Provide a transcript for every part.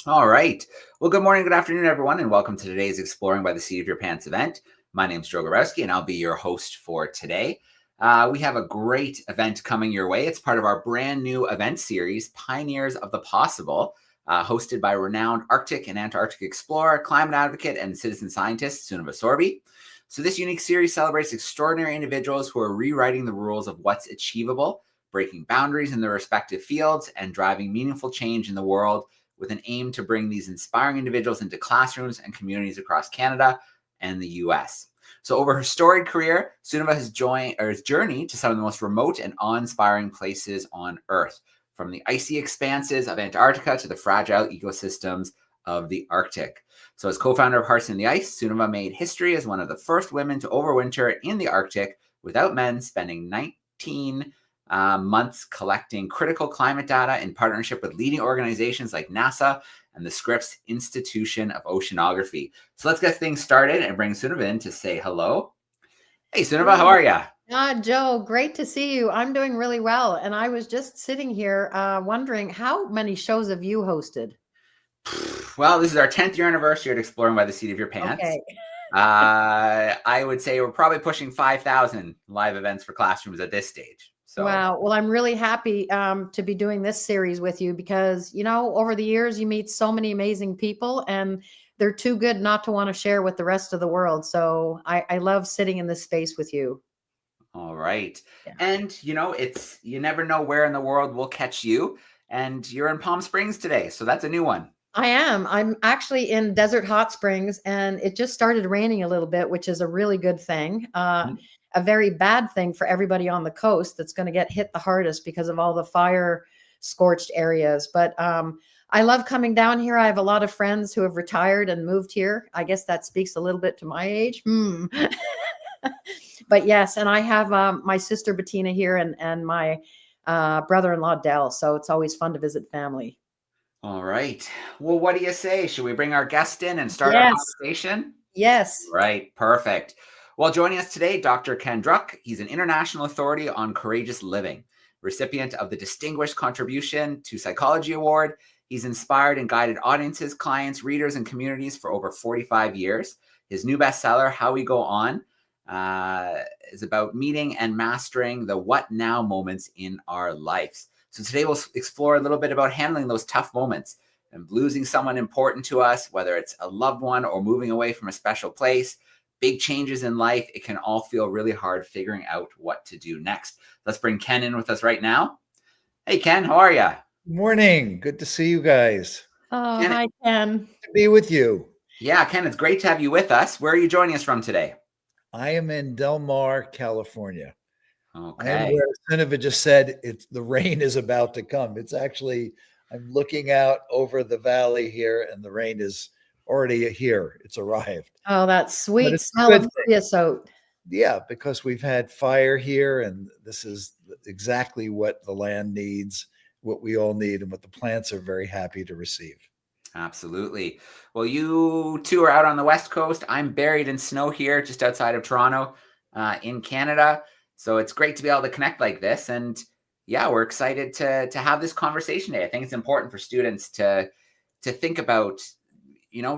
All right. Well, good morning, good afternoon, everyone, and welcome to today's Exploring by the Seat of Your Pants event. My name is Joe Gorowski, and I'll be your host for today. We have a great event coming your way. It's part of our brand new event series, Pioneers of the Possible, hosted by renowned Arctic and Antarctic explorer, climate advocate, and citizen scientist, Sunniva Sorby. So this unique series celebrates extraordinary individuals who are rewriting the rules of what's achievable, breaking boundaries in their respective fields, and driving meaningful change in the world, with an aim to bring these inspiring individuals into classrooms and communities across Canada and the US. So over her storied career, Sunniva has journeyed to some of the most remote and awe-inspiring places on Earth, from the icy expanses of Antarctica to the fragile ecosystems of the Arctic. So as co-founder of Hearts in the Ice, Sunniva made history as one of the first women to overwinter in the Arctic without men, spending 19 months collecting critical climate data in partnership with leading organizations like NASA and the Scripps Institution of Oceanography. So let's get things started and bring Sunniva in to say hello. Hey, Sunniva, how are you? Joe, great to see you. I'm doing really well. And I was just sitting here wondering, how many shows have you hosted? Well, this is our 10th year anniversary at Exploring by the Seat of Your Pants. Okay. I would say we're probably pushing 5,000 live events for classrooms at this stage. So, Wow. Well, I'm really happy to be doing this series with you because, over the years, you meet so many amazing people and they're too good not to want to share with the rest of the world. So I love sitting in this space with you. all right. Yeah. And, you never know where in the world we'll catch you. And you're in Palm Springs today. So that's a new one. I am. I'm actually in Desert Hot Springs, and it just started raining a little bit, which is a really good thing. A very bad thing for everybody on the coast that's going to get hit the hardest because of all the fire scorched areas. But I love coming down here. I have a lot of friends who have retired and moved here. I guess that speaks a little bit to my age. But yes, and I have my sister Bettina here and my brother-in-law Dell. So it's always fun to visit family. All right. Well, what do you say? Should we bring our guest in and start our Yes. conversation? Yes. Right. Perfect. Well, joining us today, Dr. Ken Druck. He's an international authority on courageous living, recipient of the Distinguished Contribution to Psychology Award. He's inspired and guided audiences, clients, readers, and communities for over 45 years. His new bestseller, How We Go On, is about meeting and mastering the what now moments in our lives. So today we'll explore a little bit about handling those tough moments and losing someone important to us, whether it's a loved one or moving away from a special place. Big changes in life, it can all feel really hard figuring out what to do next. Let's bring Ken in with us right now. Hey, Ken, how are you? Morning. Good to see you guys. Oh, Ken, hi, Ken. To be with you. Yeah, Ken, it's great to have you with us. Where are you joining us from today? I am in Del Mar, California. Okay. I am where Sunniva just said the rain is about to come. It's actually, I'm looking out over the valley here and the rain is already here. It's arrived. Oh, that sweet it's a smell good of creosote. Yeah, because we've had fire here and this is exactly what the land needs, what we all need, and what the plants are very happy to receive. Absolutely. Well, you two are out on the West Coast. I'm buried in snow here just outside of Toronto in Canada. So it's great to be able to connect like this. And yeah, we're excited to have this conversation today. I think it's important for students to think about,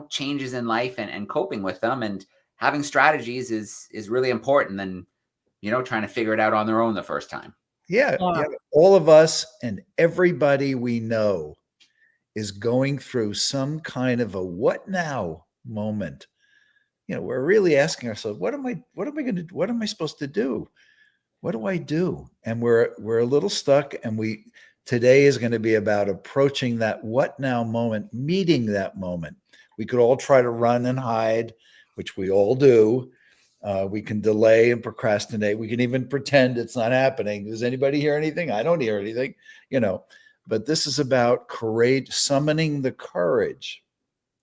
changes in life and coping with them, and having strategies is really important than, trying to figure it out on their own the first time. Yeah. All of us and everybody we know is going through some kind of a what now moment. We're really asking ourselves, what am I supposed to do? What do I do? And we're a little stuck, and today is going to be about approaching that what now moment, meeting that moment. We could all try to run and hide, which we all do. We can delay and procrastinate. We can even pretend it's not happening. Does anybody hear anything? I don't hear anything, But this is about courage, summoning the courage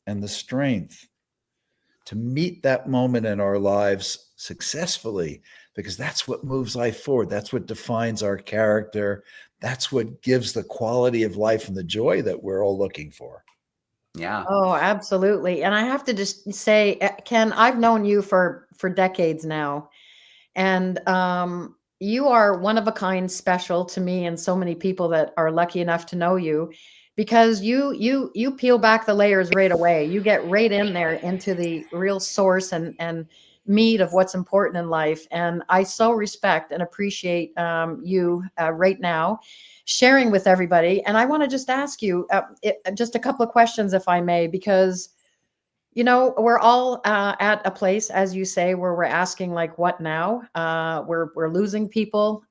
and the strength to meet that moment in our lives successfully, because that's what moves life forward. That's what defines our character. That's what gives the quality of life and the joy that we're all looking for. Yeah. Oh, absolutely. And I have to just say, Ken, I've known you for decades now. And you are one of a kind, special to me and so many people that are lucky enough to know you. because you peel back the layers right away. You get right in there into the real source and meat of what's important in life. And I so respect and appreciate you right now sharing with everybody. And I want to just ask you just a couple of questions, if I may, because we're all at a place, as you say, where we're asking, like, what now? We're losing people.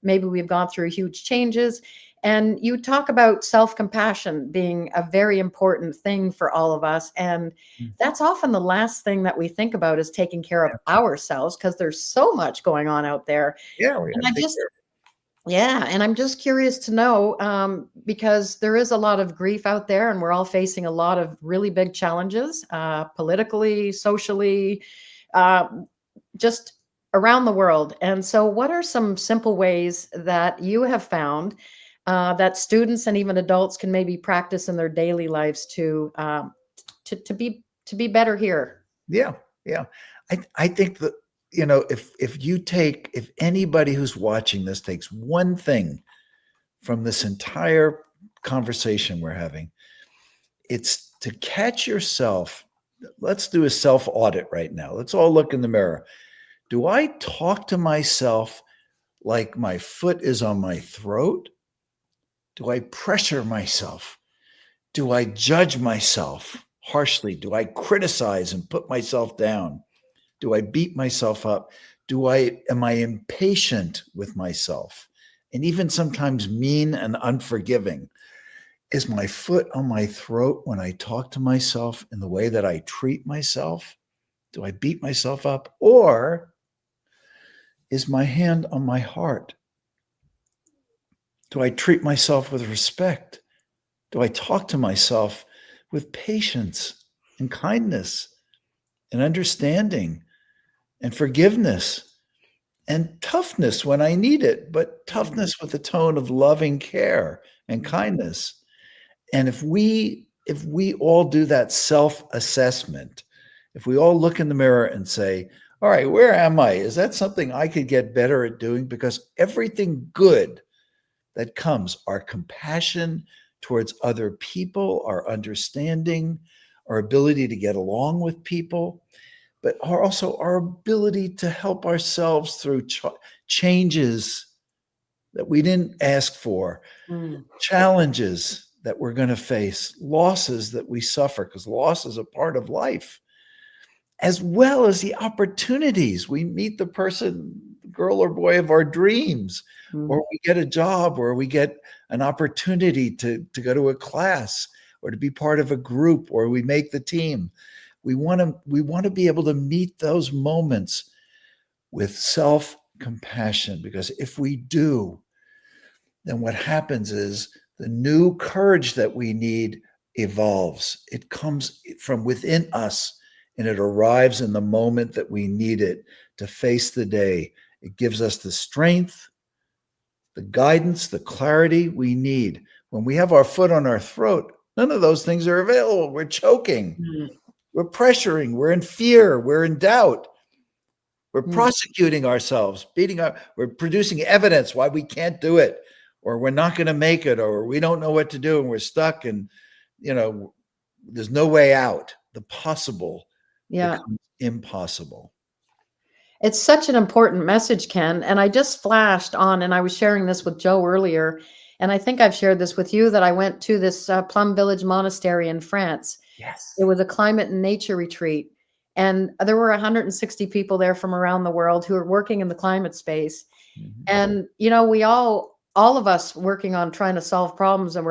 Maybe we've gone through huge changes. And you talk about self-compassion being a very important thing for all of us. And that's often the last thing that we think about, is taking care of ourselves, because there's so much going on out there. Yeah, we And gotta take care of yeah, and I'm just curious to know, because there is a lot of grief out there, and we're all facing a lot of really big challenges, politically, socially, uh, just around the world. And so, what are some simple ways that you have found that students and even adults can maybe practice in their daily lives to be better here? Yeah, yeah. I think that, if anybody who's watching this takes one thing from this entire conversation we're having, it's to catch yourself. Let's do a self audit right now. Let's all look in the mirror. Do I talk to myself like my foot is on my throat? Do I pressure myself? Do I judge myself harshly? Do I criticize and put myself down? Do I beat myself up? Am I impatient with myself? And even sometimes mean and unforgiving? Is my foot on my throat when I talk to myself in the way that I treat myself? Do I beat myself up? Or is my hand on my heart? Do I treat myself with respect? Do I talk to myself with patience and kindness and understanding and forgiveness and toughness when I need it, but toughness with a tone of loving care and kindness? And if we all do that self-assessment, if we all look in the mirror and say, all right, where am I? Is that something I could get better at doing? Because everything good that comes, our compassion towards other people, our understanding, our ability to get along with people, but also our ability to help ourselves through changes that we didn't ask for, challenges that we're going to face, losses that we suffer, because loss is a part of life, as well as the opportunities. We meet the person, girl or boy of our dreams, or we get a job, or we get an opportunity to go to a class, or to be part of a group, or we make the team. We want to be able to meet those moments with self-compassion, because if we do, then what happens is the new courage that we need evolves. It comes from within us, and it arrives in the moment that we need it to face the day. It gives us the strength, the guidance, the clarity we need. When we have our foot on our throat, none of those things are available. We're choking. We're pressuring. We're in fear. We're in doubt. We're prosecuting ourselves, we're producing evidence why we can't do it, or we're not going to make it, or we don't know what to do, and we're stuck, and there's no way out. The possible becomes impossible. It's such an important message, Ken. And I just flashed on, and I was sharing this with Joe earlier, and I think I've shared this with you, that I went to this Plum Village Monastery in France. Yes. It was a climate and nature retreat. And there were 160 people there from around the world who are working in the climate space. And, we all of us working on trying to solve problems in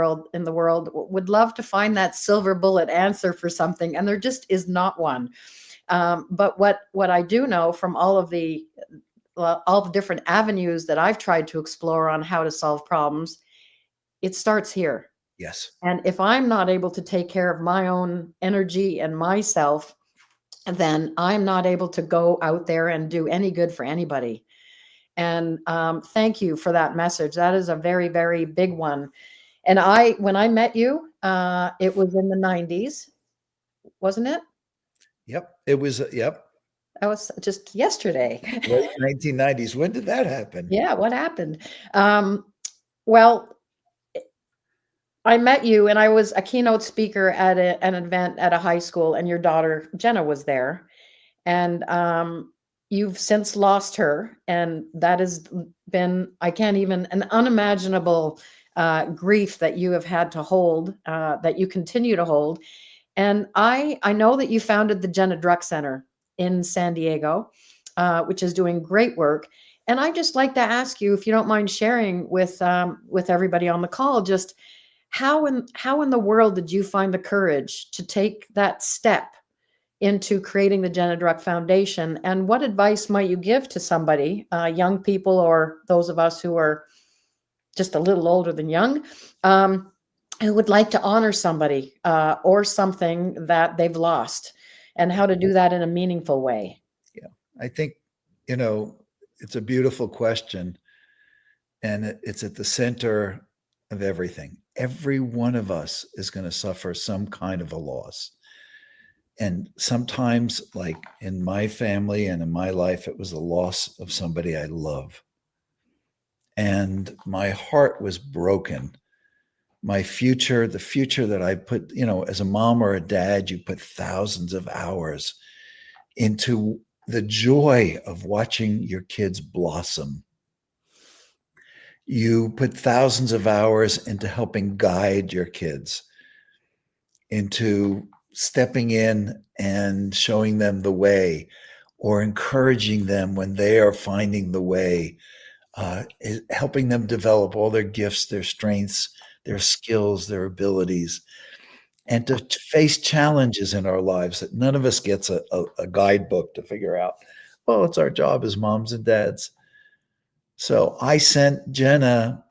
the world would love to find that silver bullet answer for something. And there just is not one. But what I do know from all the different avenues that I've tried to explore on how to solve problems, it starts here. Yes. And if I'm not able to take care of my own energy and myself, then I'm not able to go out there and do any good for anybody. And thank you for that message. That is a very, very big one. And when I met you, it was in the 90s, wasn't it? Yep. It was, yep. That was just yesterday. Late 1990s. When did that happen? Yeah, what happened? Well, I met you, and I was a keynote speaker at an event at a high school, and your daughter Jenna was there, and you've since lost her, and that has been, I can't even, an unimaginable grief that you have had to hold, that you continue to hold. And I know that you founded the Jenna Druck Center in San Diego, which is doing great work. And I just like to ask you, if you don't mind sharing with everybody on the call, just how in the world did you find the courage to take that step into creating the Jenna Druck Foundation? And what advice might you give to somebody, young people, or those of us who are just a little older than young, who would like to honor somebody or something that they've lost, and how to do that in a meaningful way? Yeah, I think, it's a beautiful question, and it's at the center of everything. Every one of us is going to suffer some kind of a loss. And sometimes, like in my family and in my life, it was the loss of somebody I love. And my heart was broken. The future that I put, as a mom or a dad, you put thousands of hours into the joy of watching your kids blossom. You put thousands of hours into helping guide your kids, into stepping in and showing them the way, or encouraging them when they are finding the way, helping them develop all their gifts, their strengths, their skills, their abilities, and to face challenges in our lives that none of us gets a guidebook to figure out. Well, it's our job as moms and dads. So I sent Jenna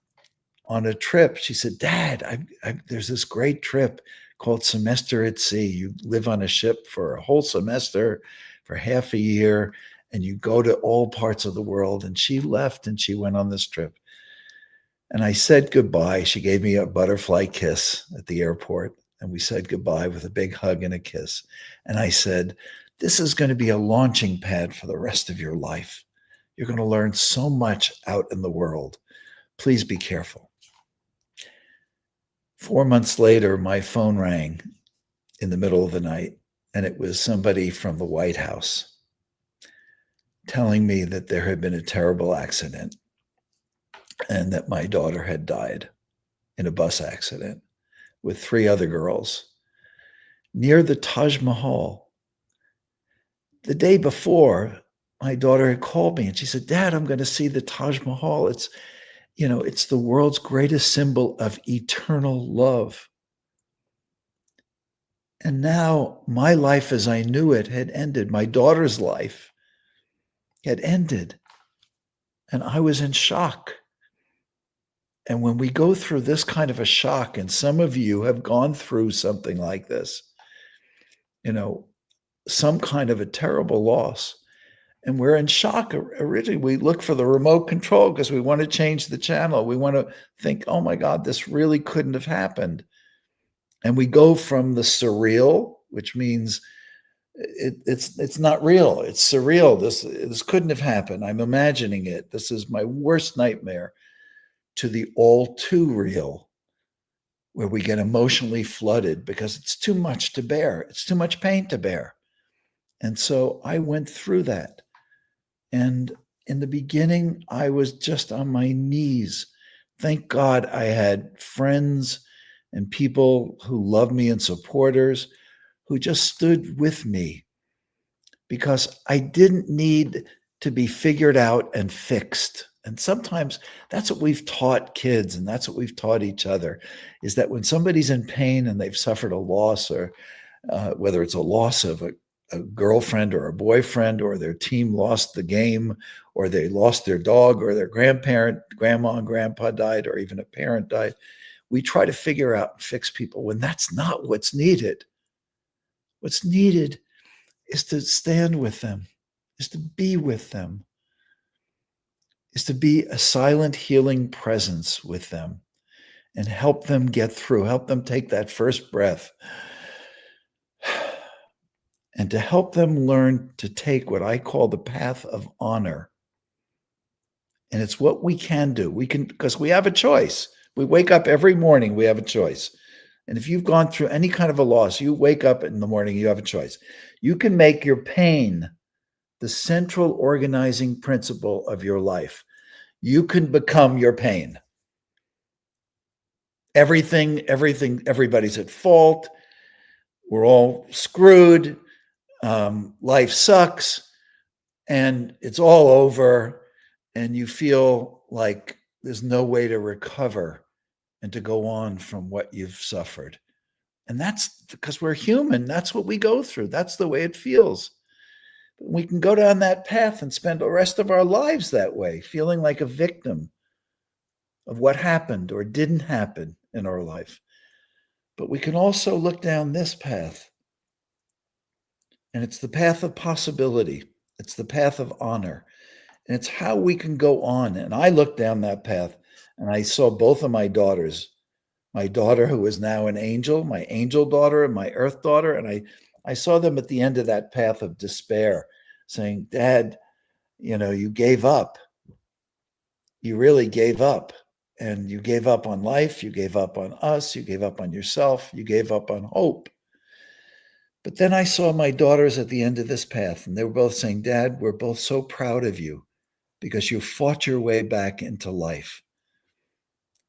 on a trip. She said, Dad, there's this great trip called Semester at Sea. You live on a ship for a whole semester, for half a year, and you go to all parts of the world. And she left and she went on this trip. And I said goodbye. She gave me a butterfly kiss at the airport. And we said goodbye with a big hug and a kiss. And I said, this is going to be a launching pad for the rest of your life. You're going to learn so much out in the world. Please be careful. 4 months later, my phone rang in the middle of the night, and it was somebody from the White House telling me that there had been a terrible accident and that my daughter had died in a bus accident with 3 other girls near the Taj Mahal. The day before, my daughter had called me and she said, Dad, I'm going to see the Taj Mahal. It's the world's greatest symbol of eternal love. And now my life as I knew it had ended. My daughter's life had ended. And I was in shock. And when we go through this kind of a shock, and some of you have gone through something like this, some kind of a terrible loss, and we're in shock. Originally, we look for the remote control because we want to change the channel. We want to think, oh my God, this really couldn't have happened. And we go from the surreal, which means it's not real. It's surreal. This couldn't have happened. I'm imagining it. This is my worst nightmare, to the all too real, where we get emotionally flooded because it's too much to bear. It's too much pain to bear. And so I went through that. And in the beginning, I was just on my knees. Thank God I had friends and people who loved me and supporters who just stood with me, because I didn't need to be figured out and fixed. And sometimes that's what we've taught kids, and that's what we've taught each other, is that when somebody's in pain and they've suffered a loss, or whether it's a loss of a girlfriend or a boyfriend, or their team lost the game, or they lost their dog, or their grandparent, grandma and grandpa died, or even a parent died, we try to figure out and fix people when that's not what's needed. What's needed is to stand with them, is to be with them, is to be a silent healing presence with them and help them get through, help them take that first breath, and to help them learn to take what I call the path of honor. And it's what we can do. We can, because we have a choice. We wake up every morning, we have a choice. And if you've gone through any kind of a loss, you wake up in the morning, you have a choice. You can make your pain the central organizing principle of your life. You can become your pain. Everybody's at fault. We're all screwed. Life sucks. And it's all over. And you feel like there's no way to recover and to go on from what you've suffered. And that's because we're human. That's what we go through. That's the way it feels. We can go down that path and spend the rest of our lives that way, feeling like a victim of what happened or didn't happen in our life. But we can also look down this path. And it's the path of possibility. It's the path of honor. And it's how we can go on. And I looked down that path and I saw both of my daughters, my daughter who is now an angel, my angel daughter and my earth daughter. And I saw them at the end of that path of despair saying, Dad, you gave up. You really gave up. And you gave up on life. You gave up on us. You gave up on yourself. You gave up on hope. But then I saw my daughters at the end of this path, and they were both saying, Dad, we're both so proud of you because you fought your way back into life.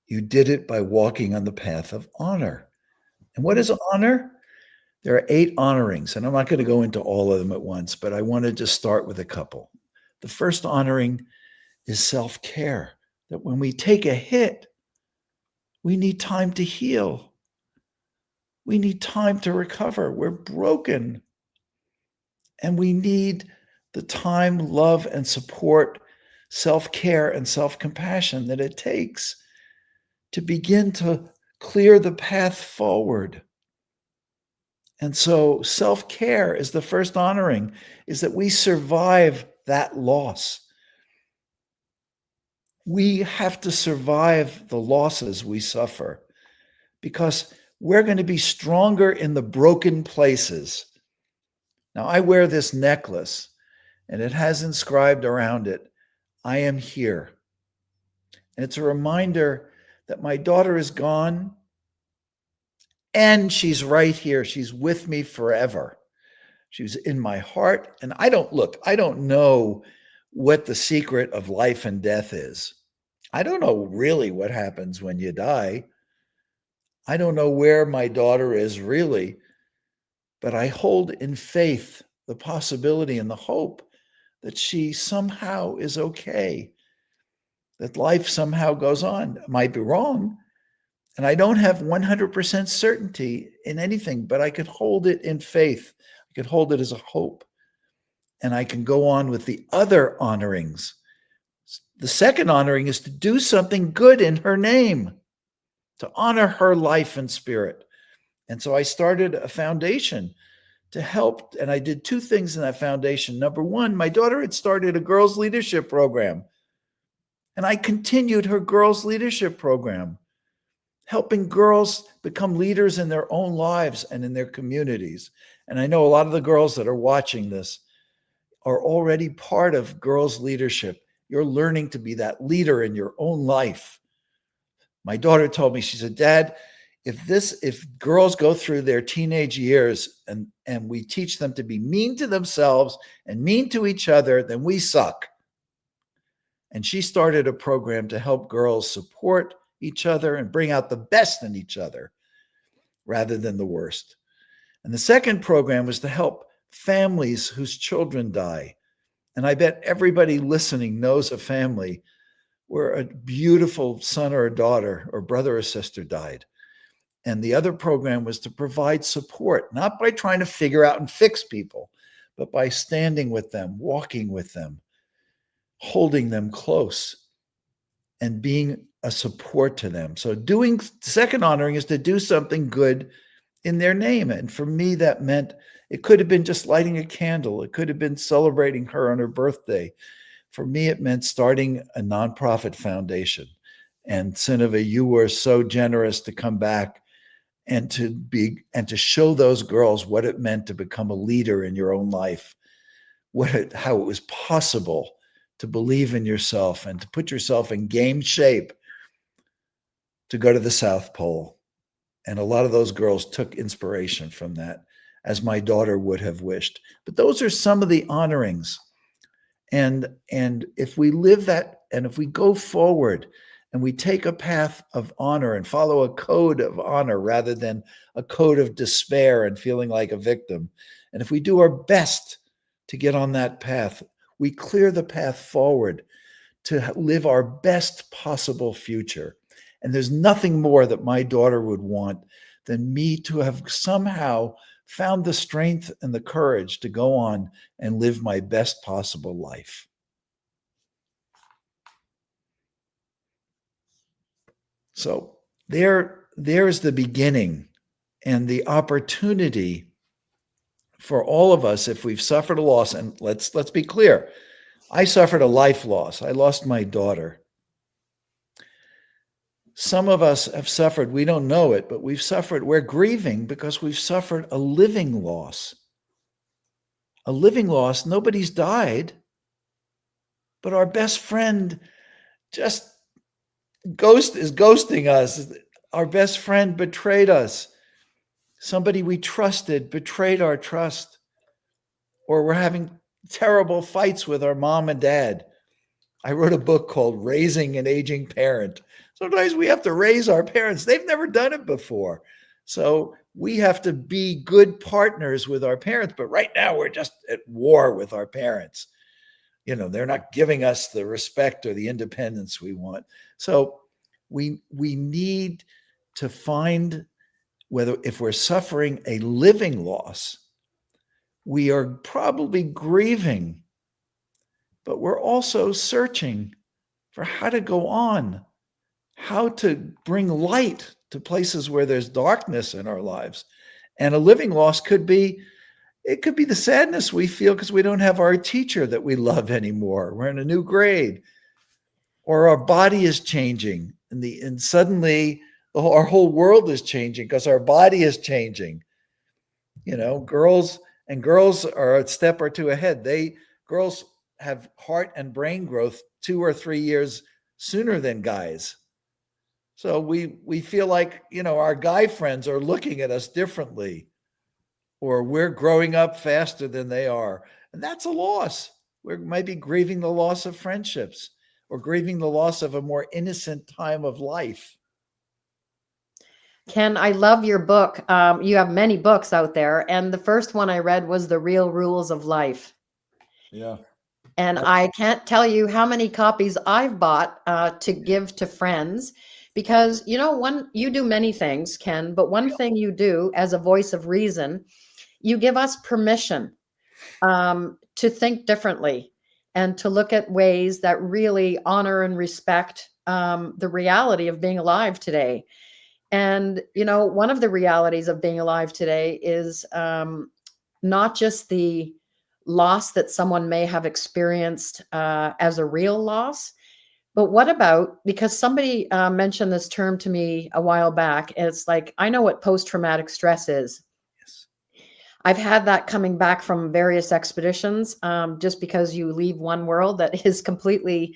You did it by walking on the path of honor. And what is honor? There are 8 honorings, and I'm not going to go into all of them at once, but I want to just start with a couple. The first honoring is self-care, that when we take a hit, we need time to heal. We need time to recover. We're broken. And we need the time, love, and support, self-care, and self-compassion that it takes to begin to clear the path forward. And so self-care is the first honoring, is that we survive that loss. We have to survive the losses we suffer because we're going to be stronger in the broken places. Now, I wear this necklace, and it has inscribed around it, I am here. And it's a reminder that my daughter is gone, and she's right here. She's with me forever. She's in my heart. And I don't know what the secret of life and death is. I don't know really what happens when you die. I don't know where my daughter is really, but I hold in faith the possibility and the hope that she somehow is okay, that life somehow goes on. It might be wrong, and I don't have 100% certainty in anything, but I could hold it in faith. I could hold it as a hope, and I can go on with the other honorings. The second honoring is to do something good in her name, to honor her life and spirit. And so I started a foundation to help, and I did 2 things in that foundation. Number 1, my daughter had started a girls' leadership program, and I continued her girls' leadership program, helping girls become leaders in their own lives and in their communities. And I know a lot of the girls that are watching this are already part of girls' leadership. You're learning to be that leader in your own life. My daughter told me, she said, Dad, if girls go through their teenage years and we teach them to be mean to themselves and mean to each other, then we suck. And she started a program to help girls support each other and bring out the best in each other rather than the worst. And the second program was to help families whose children die. And I bet everybody listening knows a family where a beautiful son or a daughter or brother or sister died. And the other program was to provide support, not by trying to figure out and fix people, but by standing with them, walking with them, holding them close, and being a support to them. So doing second honoring is to do something good in their name. And for me, that meant it could have been just lighting a candle. It could have been celebrating her on her birthday. For me, it meant starting a nonprofit foundation. And Cineva, you were so generous to come back and to show those girls what it meant to become a leader in your own life, how it was possible to believe in yourself and to put yourself in game shape to go to the South Pole. And a lot of those girls took inspiration from that, as my daughter would have wished. But those are some of the honorings. And if we live that, and if we go forward and we take a path of honor and follow a code of honor rather than a code of despair and feeling like a victim, and if we do our best to get on that path, we clear the path forward to live our best possible future. And there's nothing more that my daughter would want than me to have somehow found the strength and the courage to go on and live my best possible life. So there's the beginning and the opportunity for all of us if we've suffered a loss. And let's be clear. I suffered a life loss. I lost my daughter. Some of us have suffered, we don't know it, but we've suffered, we're grieving because we've suffered a living loss. A living loss, nobody's died, but our best friend just is ghosting us. Our best friend betrayed us. Somebody we trusted betrayed our trust. Or we're having terrible fights with our mom and dad. I wrote a book called Raising an Aging Parent. Sometimes we have to raise our parents. They've never done it before. So we have to be good partners with our parents. But right now we're just at war with our parents. You know, they're not giving us the respect or the independence we want. So we need to find whether, if we're suffering a living loss, we are probably grieving, but we're also searching for how to go on, how to bring light to places where there's darkness in our lives. And a living loss could be the sadness we feel because we don't have our teacher that we love anymore. We're in a new grade, or our body is changing, and suddenly our whole world is changing because our body is changing. You know, girls are a step or two ahead. Girls have heart and brain growth 2 or 3 years sooner than guys. So we feel like, you know, our guy friends are looking at us differently, or we're growing up faster than they are. And that's a loss. We might be grieving the loss of friendships, or grieving the loss of a more innocent time of life. Ken, I love your book. You have many books out there, and the first one I read was The Real Rules of Life. Yeah. And I can't tell you how many copies I've bought to give to friends, because, you know, you do many things, Ken, but one thing you do as a voice of reason, you give us permission to think differently and to look at ways that really honor and respect the reality of being alive today. And, you know, one of the realities of being alive today is not just the loss that someone may have experienced as a real loss, but what about, because somebody mentioned this term to me a while back, and it's like, I know what post-traumatic stress is. Yes. I've had that coming back from various expeditions, just because you leave one world that is completely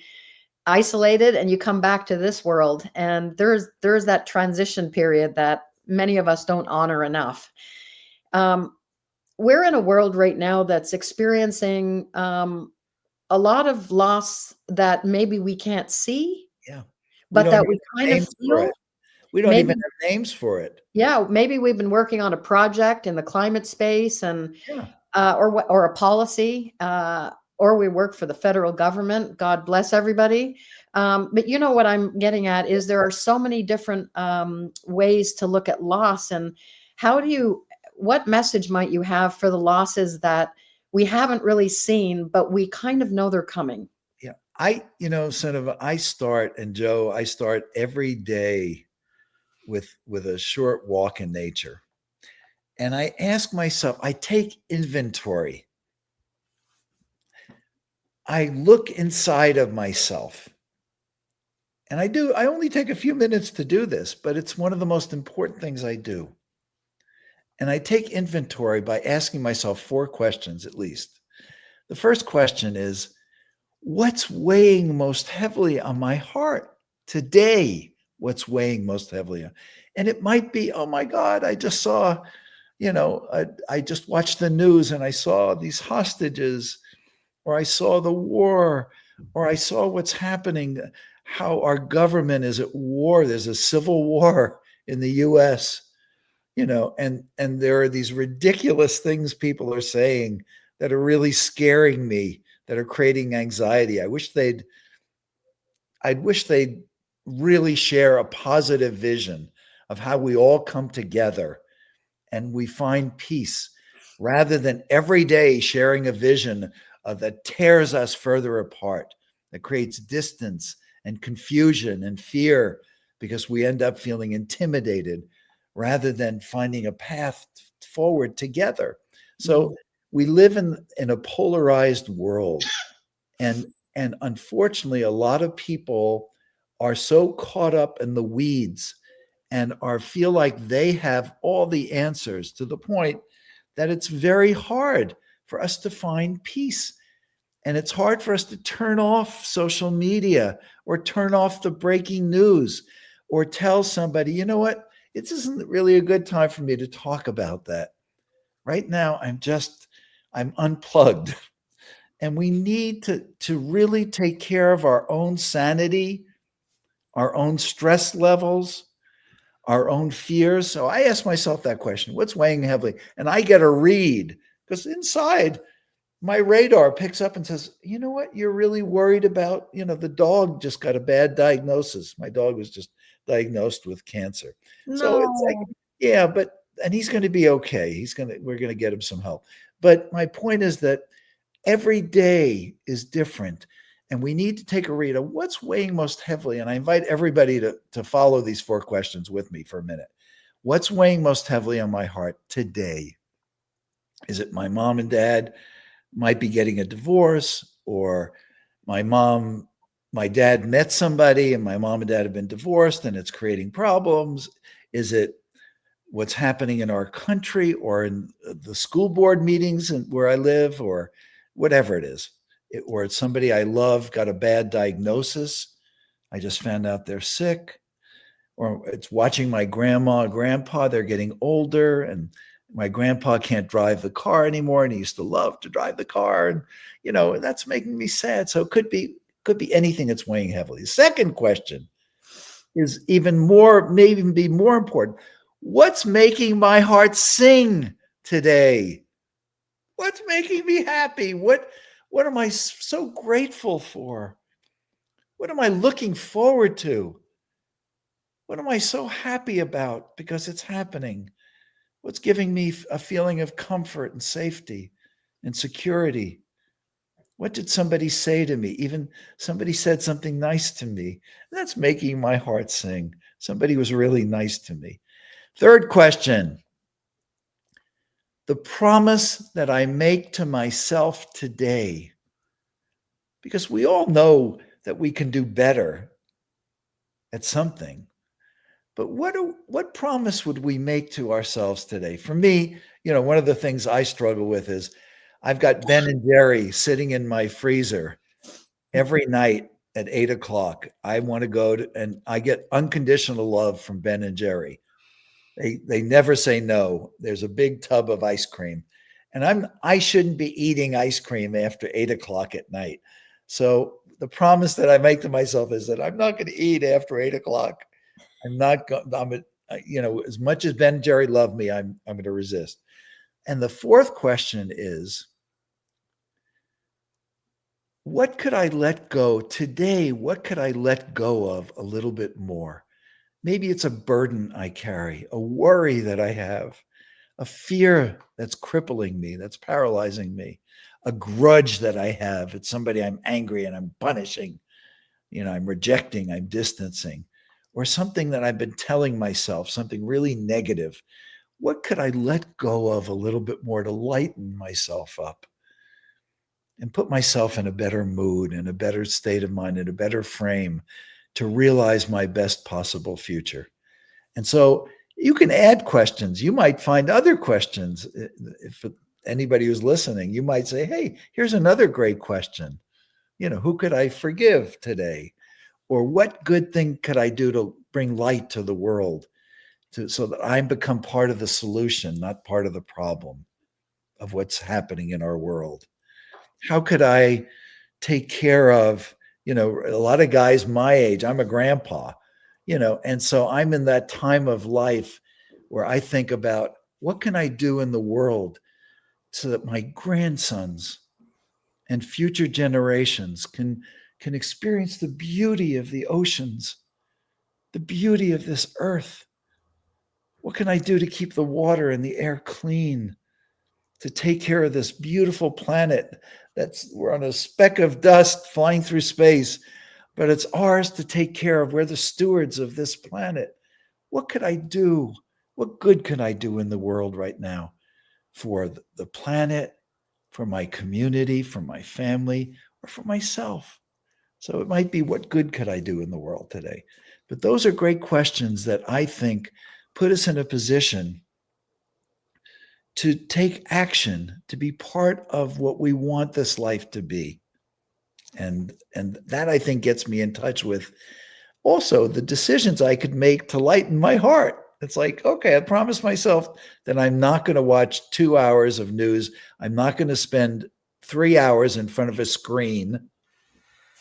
isolated and you come back to this world, and there's that transition period that many of us don't honor enough. We're in a world right now that's experiencing a lot of loss that maybe we can't see, but that we kind of feel. We don't even have names for it. Yeah, maybe we've been working on a project in the climate space, and or a policy, or we work for the federal government. God bless everybody. But you know what I'm getting at is there are so many different ways to look at loss. And what message might you have for the losses that we haven't really seen, but we kind of know they're coming? Yeah, I start every day with a short walk in nature. And I ask myself, I take inventory. I look inside of myself. And I only take a few minutes to do this, but it's one of the most important things I do. And I take inventory by asking myself 4 questions at least. The first question is, what's weighing most heavily on my heart today, what's weighing most heavily on. And it might be, oh my God, I just saw, I just watched the news and I saw these hostages, or I saw the war, or I saw what's happening, how our government is at war. There's a civil war in the US, and there are these ridiculous things people are saying that are really scaring me, that are creating anxiety. I'd wish they'd really share a positive vision of how we all come together and we find peace, rather than every day sharing a vision that tears us further apart, that creates distance and confusion and fear because we end up feeling intimidated, rather than finding a path forward together. So we live in a polarized world. And unfortunately, a lot of people are so caught up in the weeds and feel like they have all the answers, to the point that it's very hard for us to find peace. And it's hard for us to turn off social media, or turn off the breaking news, or tell somebody, you know what, it isn't really a good time for me to talk about that. Right now, I'm unplugged. And we need to really take care of our own sanity, our own stress levels, our own fears. So I ask myself that question, what's weighing heavily? And I get a read, because inside my radar picks up and says, you know what, you're really worried about, the dog just got a bad diagnosis. My dog was just diagnosed with cancer. So it's like, No. yeah, and he's going to be okay. We're going to get him some help. But my point is that every day is different, and we need to take a read of what's weighing most heavily. And I invite everybody to follow these 4 questions with me for a minute. What's weighing most heavily on my heart today? Is it my mom and dad might be getting a divorce, or my dad met somebody and my mom and dad have been divorced and it's creating problems? Is it what's happening in our country, or in the school board meetings where I live, or whatever it is? Or it's somebody I love got a bad diagnosis. I just found out they're sick. Or it's watching my grandma and grandpa, they're getting older, and my grandpa can't drive the car anymore, and he used to love to drive the car. And, that's making me sad. So it could be anything that's weighing heavily. The second question is may even be more important. What's making my heart sing today? What's making me happy? What am I so grateful for? What am I looking forward to? What am I so happy about because it's happening? What's giving me a feeling of comfort and safety and security? What did somebody say to me? Even somebody said something nice to me. That's making my heart sing. Somebody was really nice to me. Third question. The promise that I make to myself today, because we all know that we can do better at something. But what promise would we make to ourselves today? For me, one of the things I struggle with is I've got Ben and Jerry sitting in my freezer every night at 8:00. I want to go and I get unconditional love from Ben and Jerry. They never say no. There's a big tub of ice cream, and I shouldn't be eating ice cream after 8:00 at night. So the promise that I make to myself is that I'm not going to eat after 8:00. I'm not going. As much as Ben and Jerry love me, I'm going to resist. And the fourth question is, what could I let go today? What could I let go of a little bit more? Maybe it's a burden I carry, a worry that I have, a fear that's crippling me, that's paralyzing me, a grudge that I have. It's somebody I'm angry and I'm punishing, I'm rejecting, I'm distancing, or something that I've been telling myself, something really negative. What could I let go of a little bit more to lighten myself up and put myself in a better mood, in a better state of mind, in a better frame to realize my best possible future? And so you can add questions. You might find other questions. If anybody who's listening, you might say, hey, here's another great question. Who could I forgive today? Or what good thing could I do to bring light to the world so that I become part of the solution, not part of the problem of what's happening in our world? How could I take care of, a lot of guys my age? I'm a grandpa, and so I'm in that time of life where I think about what can I do in the world so that my grandsons and future generations can experience the beauty of the oceans, the beauty of this earth. What can I do to keep the water and the air clean, to take care of this beautiful planet we're on a speck of dust flying through space, but it's ours to take care of. We're the stewards of this planet. What could I do? What good can I do in the world right now for the planet, for my community, for my family, or for myself? So it might be, what good could I do in the world today? But those are great questions that I think put us in a position to take action, to be part of what we want this life to be. And that, I think, gets me in touch with also the decisions I could make to lighten my heart. It's like, okay, I promised myself that I'm not going to watch 2 hours of news. I'm not going to spend 3 hours in front of a screen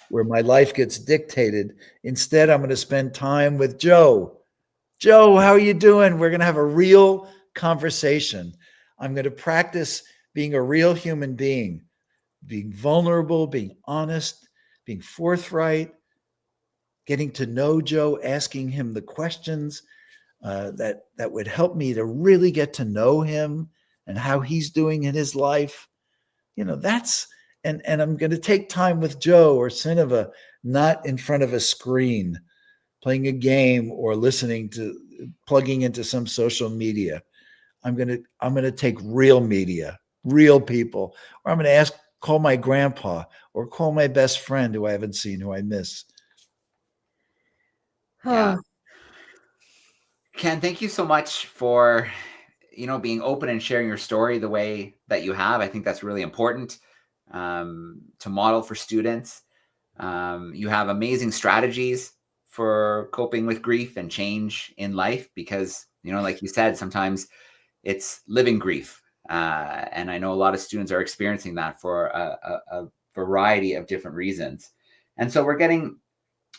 where my life gets dictated. Instead, I'm going to spend time with Joe. Joe, how are you doing? We're going to have a real conversation. I'm going to practice being a real human being, being vulnerable, being honest, being forthright, getting to know Joe, asking him the questions that would help me to really get to know him and how he's doing in his life. That's, and I'm going to take time with Joe or Cineva, not in front of a screen, playing a game or plugging into some social media. I'm going to take real media, real people, or I'm going to call my grandpa or call my best friend who I haven't seen, who I miss. Yeah. Ken, thank you so much for, being open and sharing your story the way that you have. I think that's really important to model for students. You have amazing strategies for coping with grief and change in life because, like you said, sometimes it's living grief. And I know a lot of students are experiencing that for a variety of different reasons. And so we're getting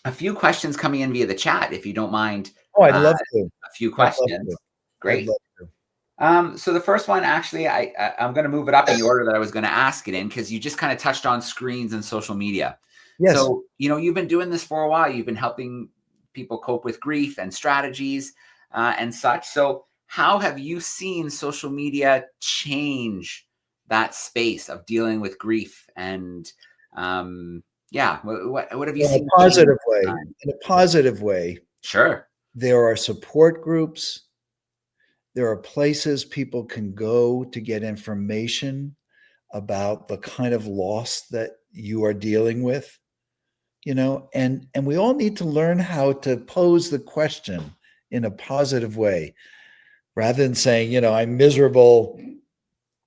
a few questions coming in via the chat, if you don't mind. Oh, I'd love to. A few questions. Great. So the first one, actually, I'm going to move it up in the order that I was going to ask it in, because you just kind of touched on screens and social media. Yes. So, you've been doing this for a while. You've been helping people cope with grief and strategies and such. So how have you seen social media change that space of dealing with grief? And what have you seen? In a positive way. In a positive way. Sure. There are support groups. There are places people can go to get information about the kind of loss that you are dealing with, and we all need to learn how to pose the question in a positive way, rather than saying, I'm miserable,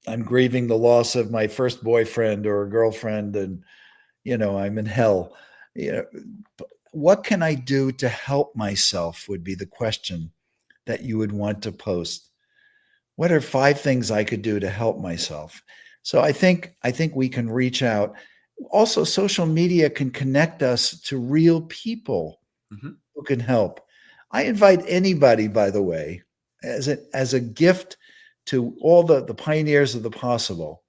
I'm grieving the loss of my first boyfriend or girlfriend, and, I'm in hell. What can I do to help myself would be the question that you would want to post. What are 5 things I could do to help myself? So I think we can reach out. Also, social media can connect us to real people who can help. I invite anybody, by the way, as a gift to all the pioneers of the possible.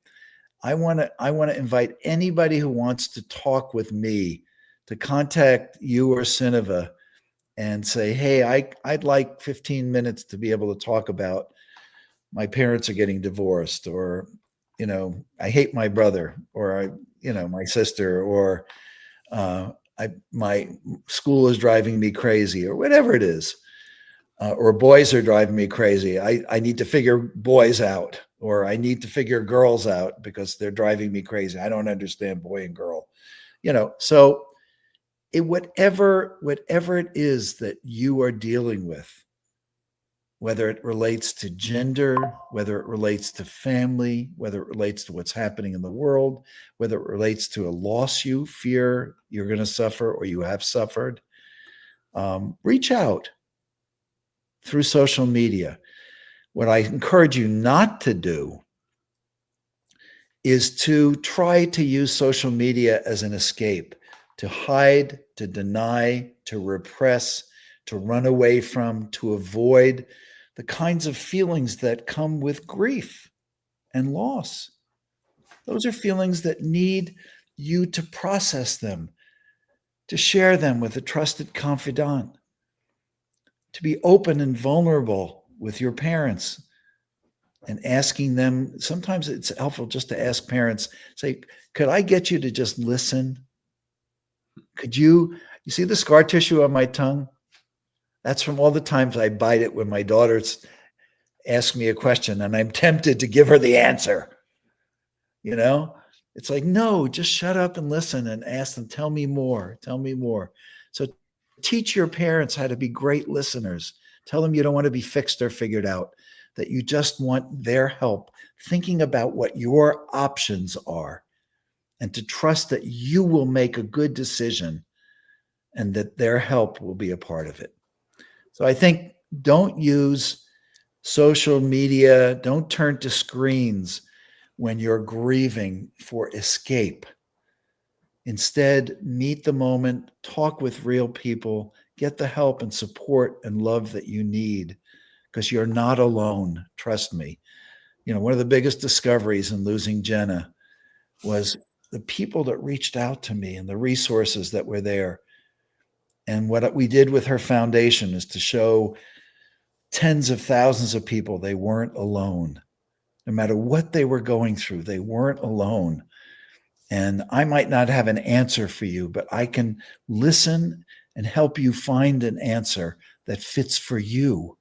I want to invite anybody who wants to talk with me to contact you or Cineva and say, hey, I'd like 15 minutes to be able to talk about my parents are getting divorced, or, I hate my brother, or my sister, or my school is driving me crazy, or whatever it is, or boys are driving me crazy. I need to figure boys out, or I need to figure girls out because they're driving me crazy. I don't understand boy and girl, so whatever it is that you are dealing with, whether it relates to gender, whether it relates to family, whether it relates to what's happening in the world, whether it relates to a loss you fear you're going to suffer or you have suffered, reach out. through social media. What I encourage you not to do is to try to use social media as an escape, to hide, to deny, to repress, to run away from, to avoid the kinds of feelings that come with grief and loss. Those are feelings that need you to process them, to share them with a trusted confidant, to be open and vulnerable with your parents and asking them. Sometimes it's helpful just to ask parents, say, could I get you to just listen? Could you see the scar tissue on my tongue? That's from all the times I bite it when my daughters ask me a question and I'm tempted to give her the answer. You know, it's like, no, just shut up and listen and ask them, tell me more, tell me more. So teach your parents how to be great listeners. Tell them you don't want to be fixed or figured out, that you just want their help thinking about what your options are, and to trust that you will make a good decision and that their help will be a part of it. So I think don't use social media, don't turn to screens when you're grieving for escape. Instead, meet the moment, talk with real people, get the help and support and love that you need, because you're not alone. Trust me. You know, one of the biggest discoveries in losing Jenna was the people that reached out to me and the resources that were there. And what we did with her foundation is to show tens of thousands of people they weren't alone. No matter what they were going through, they weren't alone. And I might not have an answer for you, but I can listen and help you find an answer that fits for you,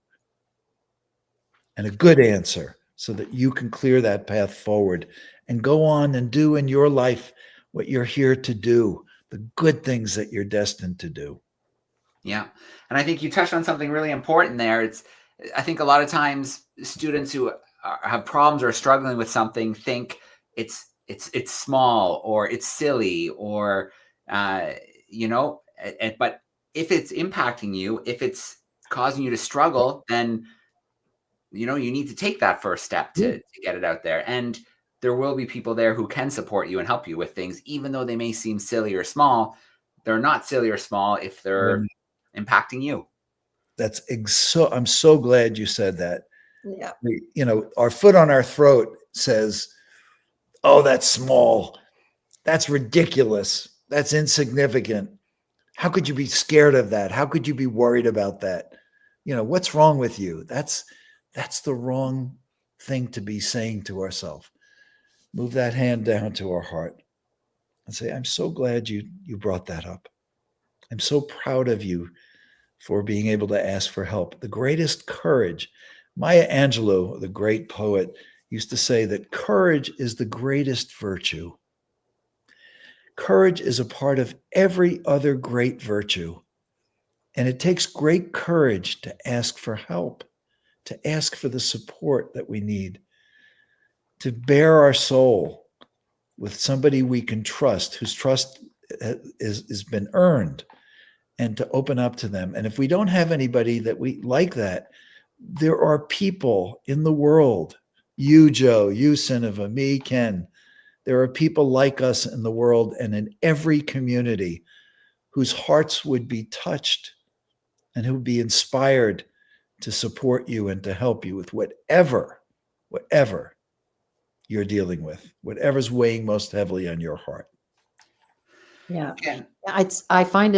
and a good answer, so that you can clear that path forward and go on and do in your life what you're here to do, the good things that you're destined to do. Yeah. And I think you touched on something really important there. I think a lot of times students who have problems or are struggling with something think it's small or it's silly or, but if it's impacting you, if it's causing you to struggle, then, you need to take that first step to get it out there. And there will be people there who can support you and help you with things, even though they may seem silly or small. They're not silly or small if they're impacting you. I'm so glad you said that. Yeah. Our foot on our throat says, oh, that's small. That's ridiculous. That's insignificant. How could you be scared of that? How could you be worried about that? What's wrong with you? That's the wrong thing to be saying to ourselves. Move that hand down to our heart and say, I'm so glad you brought that up. I'm so proud of you for being able to ask for help. The greatest courage. Maya Angelou, the great poet, used to say that courage is the greatest virtue. Courage is a part of every other great virtue. And it takes great courage to ask for help, to ask for the support that we need, to bare our soul with somebody we can trust, whose trust has been earned, and to open up to them. And if we don't have anybody that we like that, there are people in the world, you, Joe, you, Sineva, me, Ken, there are people like us in the world and in every community whose hearts would be touched and who would be inspired to support you and to help you with whatever you're dealing with, whatever's weighing most heavily on your heart. Yeah. I find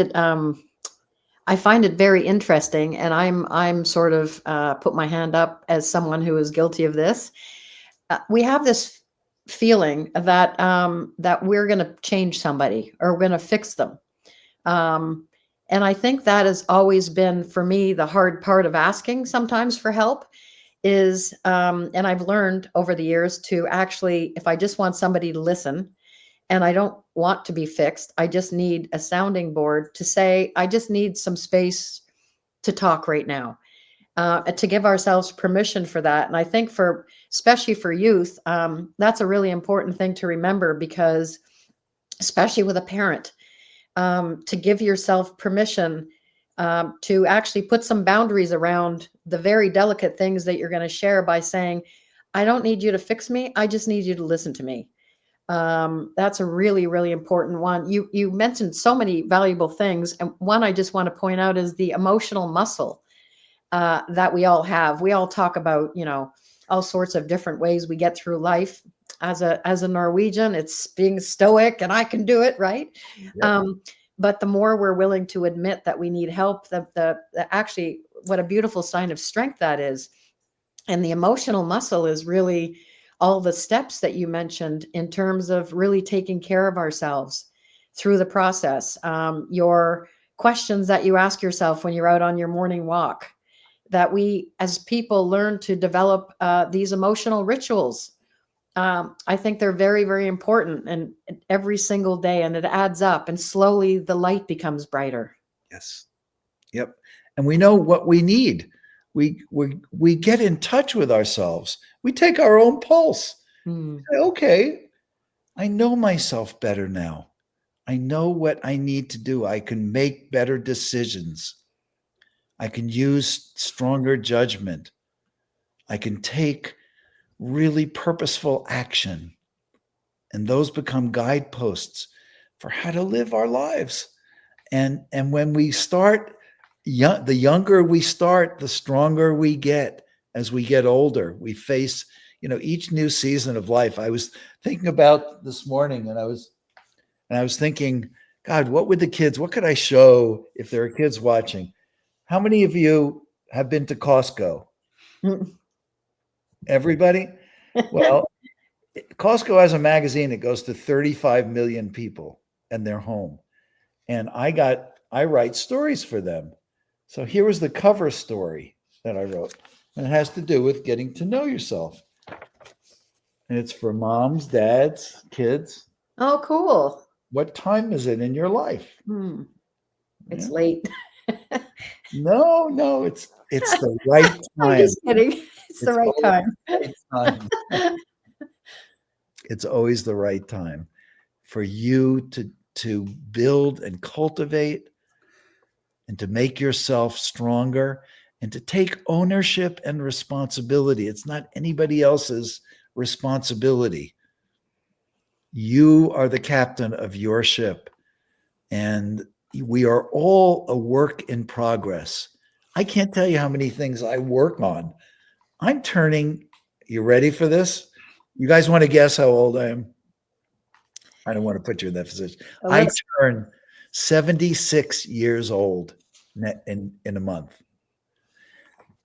it very interesting, and I'm sort of put my hand up as someone who is guilty of this. We have this feeling that that we're going to change somebody or we're going to fix them, and I think that has always been for me the hard part of asking sometimes for help is, and I've learned over the years to actually, if I just want somebody to listen, and I don't want to be fixed, I just need a sounding board to say, I just need some space to talk right now, to give ourselves permission for that. And I think especially for youth, that's a really important thing to remember, because especially with a parent, to give yourself permission to actually put some boundaries around the very delicate things that you're going to share by saying, I don't need you to fix me. I just need you to listen to me. That's a really, really important one. You mentioned so many valuable things. And one I just want to point out is the emotional muscle that we all have. We all talk about, all sorts of different ways we get through life. As a Norwegian, it's being stoic and I can do it, right? Yep. But the more we're willing to admit that we need help, the actually, what a beautiful sign of strength that is. And the emotional muscle is really all the steps that you mentioned in terms of really taking care of ourselves through the process. Your questions that you ask yourself when you're out on your morning walk, that we as people learn to develop these emotional rituals. I think they're very, very important, and every single day, and it adds up, and slowly the light becomes brighter. Yes. Yep. And we know what we need. We get in touch with ourselves. We take our own pulse. Say, okay, I know myself better now. I know what I need to do. I can make better decisions. I can use stronger judgment. I can take really purposeful action. And those become guideposts for how to live our lives. And when we start, the younger we start, the stronger we get as we get older. We face, each new season of life. I was thinking about this morning, and I was thinking, God, what could I show if there are kids watching? How many of you have been to Costco? Everybody? Well, Costco has a magazine that goes to 35 million people and their home. And I write stories for them. So here was the cover story that I wrote. And it has to do with getting to know yourself. And it's for moms, dads, kids. Oh, cool. What time is it in your life? It's late. No, it's the right time. I'm just kidding. It's the right time. It's always the right time for you to build and cultivate and to make yourself stronger and to take ownership and responsibility. It's not anybody else's responsibility. You are the captain of your ship, and we are all a work in progress. I can't tell you how many things I work on. You ready for this? You guys want to guess how old I am? I don't want to put you in that position. I turn 76 years old in a month.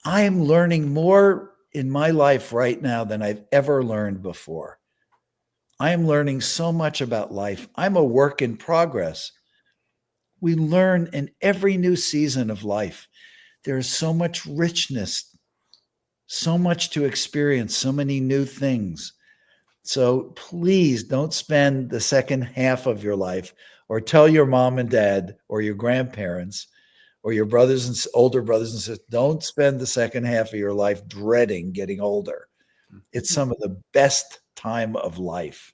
I am learning more in my life right now than I've ever learned before. I am learning so much about life. I'm a work in progress. We learn in every new season of life. There is so much richness, so much to experience, so many new things. So please don't spend the second half of your life, or tell your mom and dad or your grandparents or your older brothers and sisters, don't spend the second half of your life dreading getting older. It's some of the best time of life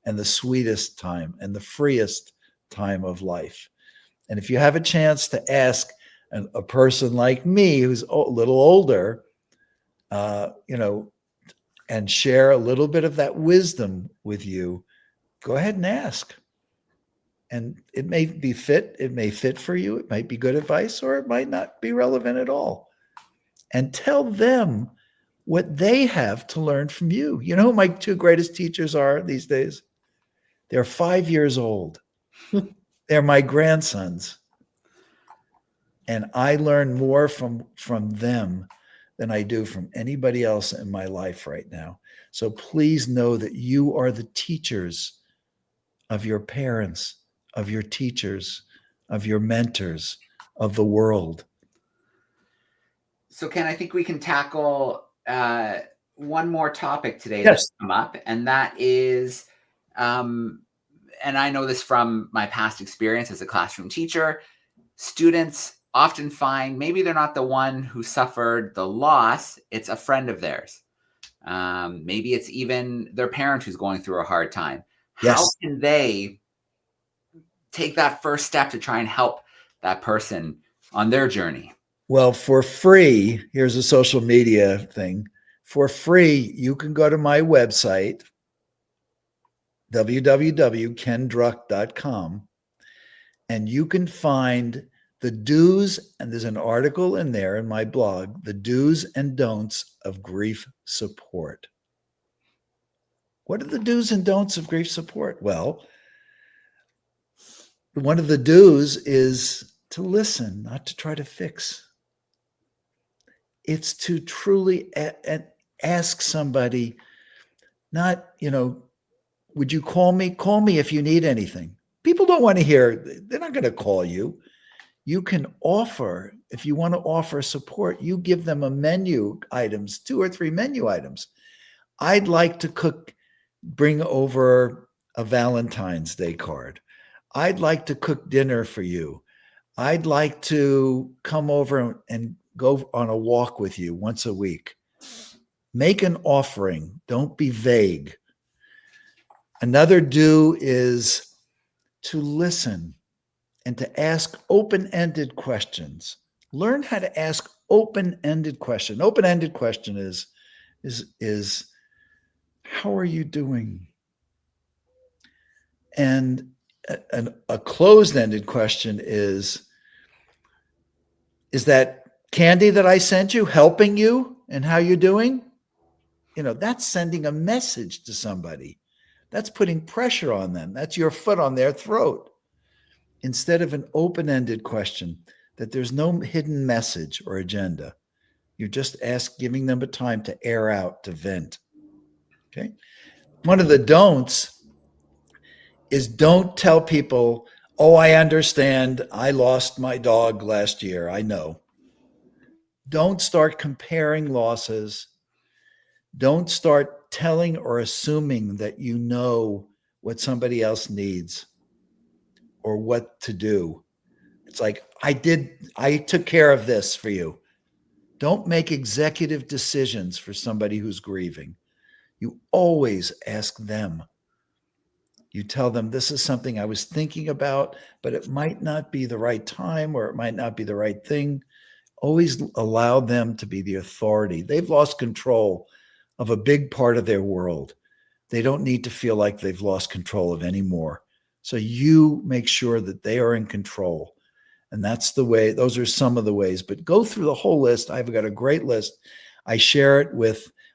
and the sweetest time and the freest time of life. And if you have a chance to ask a person like me who's a little older, and share a little bit of that wisdom with you, go ahead and ask. And it may fit for you. It might be good advice, or it might not be relevant at all. And tell them what they have to learn from you. You know who my two greatest teachers are these days? They're 5 years old. They're my grandsons. And I learn more from them than I do from anybody else in my life right now. So please know that you are the teachers of your parents, of your teachers, of your mentors, of the world. So Ken, I think we can tackle one more topic today that's come up, and that is, and I know this from my past experience as a classroom teacher, students often find maybe they're not the one who suffered the loss, it's a friend of theirs. Maybe it's even their parent who's going through a hard time. Yes. How can they take that first step to try and help that person on their journey? Well, for free, here's a social media thing. For free, you can go to my website, www.kendruck.com, and you can find the do's, and there's an article in there in my blog, the do's and don'ts of grief support. What are the do's and don'ts of grief support? Well, one of the do's is to listen, not to try to fix. It's to truly ask somebody, not, would you call me? Call me if you need anything. People don't want to hear, they're not going to call you. You can offer, if you want to offer support, you give them a menu items, 2 or 3 menu items. I'd like to bring over a Valentine's Day card. I'd like to cook dinner for you. I'd like to come over and go on a walk with you once a week. Make an offering. Don't be vague. Another do is to listen and to ask open-ended questions. Learn how to ask open-ended question. Open-ended question is how are you doing? And a closed-ended question is that candy that I sent you helping you and how you're doing? That's sending a message to somebody. That's putting pressure on them. That's your foot on their throat. Instead of an open-ended question that there's no hidden message or agenda. You're just giving them a time to air out, to vent. Okay. One of the don'ts is don't tell people, oh, I understand. I lost my dog last year. I know. Don't start comparing losses. Don't start telling or assuming that you know what somebody else needs or what to do. It's like, I took care of this for you. Don't make executive decisions for somebody who's grieving. You always ask them. You tell them, this is something I was thinking about, but it might not be the right time or it might not be the right thing. Always allow them to be the authority. They've lost control of a big part of their world. They don't need to feel like they've lost control of any more. So you make sure that they are in control. And that's the way, those are some of the ways, but go through the whole list. I've got a great list. I share it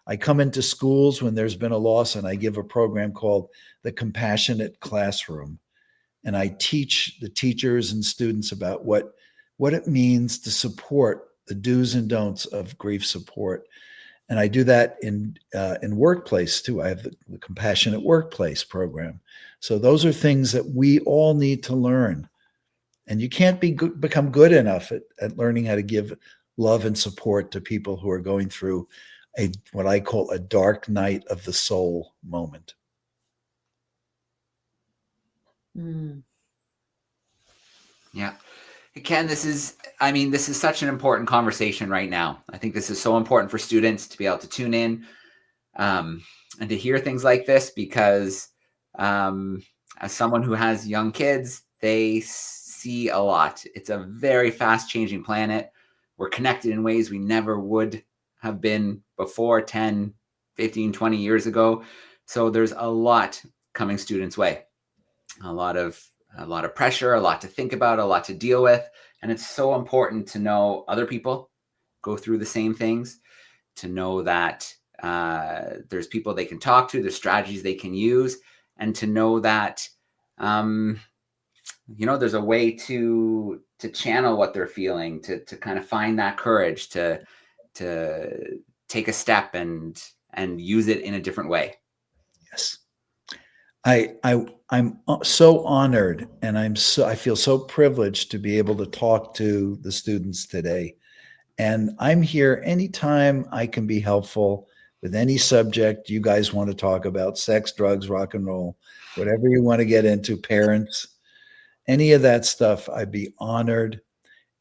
I come into schools when there's been a loss and I give a program called the Compassionate Classroom. And I teach the teachers and students about what it means to support the do's and don'ts of grief support. And I do that in workplace too. I have the Compassionate Workplace program. So those are things that we all need to learn. And you can't become good enough at learning how to give love and support to people who are going through what I call a dark night of the soul moment. Mm. Yeah. Ken, this is such an important conversation right now. I think this is so important for students to be able to tune in and to hear things like this, because as someone who has young kids, they see a lot. It's a very fast changing planet. We're connected in ways we never would have been before 10, 15, 20 years ago. So there's a lot coming students' way, a lot of pressure, a lot to think about, a lot to deal with. And it's so important to know other people go through the same things, to know that there's people they can talk to, there's strategies they can use, and to know that there's a way to channel what they're feeling, to kind of find that courage to take a step and use it in a different way. Yes. I'm so honored, and I feel so privileged to be able to talk to the students today. And I'm here anytime I can be helpful with any subject you guys want to talk about: sex, drugs, rock and roll, whatever you want to get into, parents, any of that stuff. I'd be honored.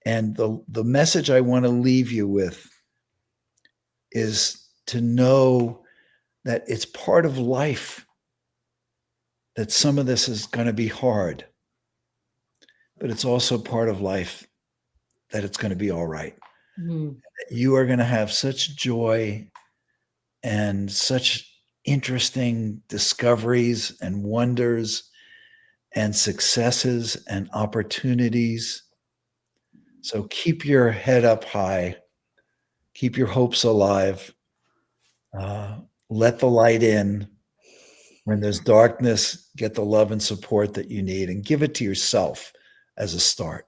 And the message I want to leave you with is to know that it's part of life, that some of this is going to be hard, but it's also part of life that it's going to be all right. Mm. You are going to have such joy and such interesting discoveries and wonders and successes and opportunities. So keep your head up high, keep your hopes alive, let the light in. When there's darkness, get the love and support that you need and give it to yourself as a start.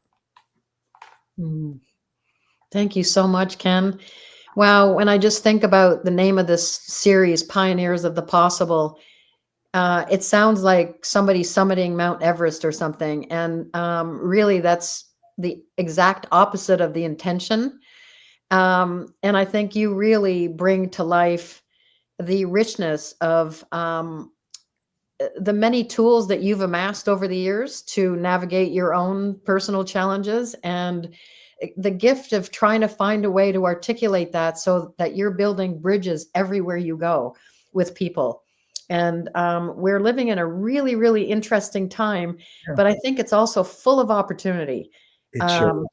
Mm. Thank you so much, Ken. Wow. When I just think about the name of this series, Pioneers of the Possible, it sounds like somebody summiting Mount Everest or something. And really, that's the exact opposite of the intention. And I think you really bring to life the richness of the many tools that you've amassed over the years to navigate your own personal challenges, and the gift of trying to find a way to articulate that so that you're building bridges everywhere you go with people. And we're living in a really, really interesting time, but I think it's also full of opportunity. It sure is.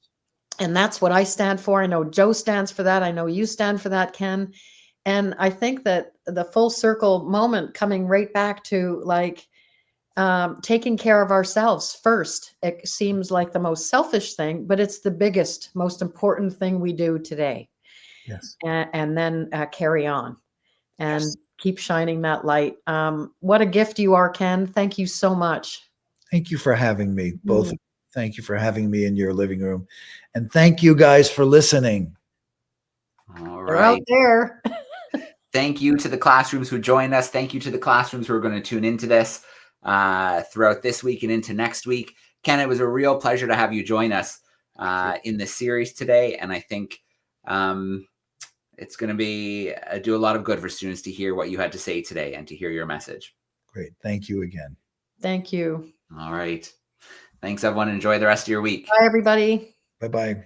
And that's what I stand for. I know Joe stands for that. I know you stand for that, Ken. And I think that the full circle moment coming right back to like taking care of ourselves first. It seems like the most selfish thing, but it's the biggest, most important thing we do today. Yes. And then carry on and keep shining that light. What a gift you are, Ken. Thank you so much. Thank you for having me. Both. Thank you for having me in your living room. And thank you guys for listening. All They're out right. there. Thank you to the classrooms who joined us. Thank you to the classrooms who are going to tune into this throughout this week and into next week. Ken, it was a real pleasure to have you join us in this series today. And I think it's going to be do a lot of good for students to hear what you had to say today and to hear your message. Great. Thank you again. Thank you. All right. Thanks, everyone. Enjoy the rest of your week. Bye, everybody. Bye-bye.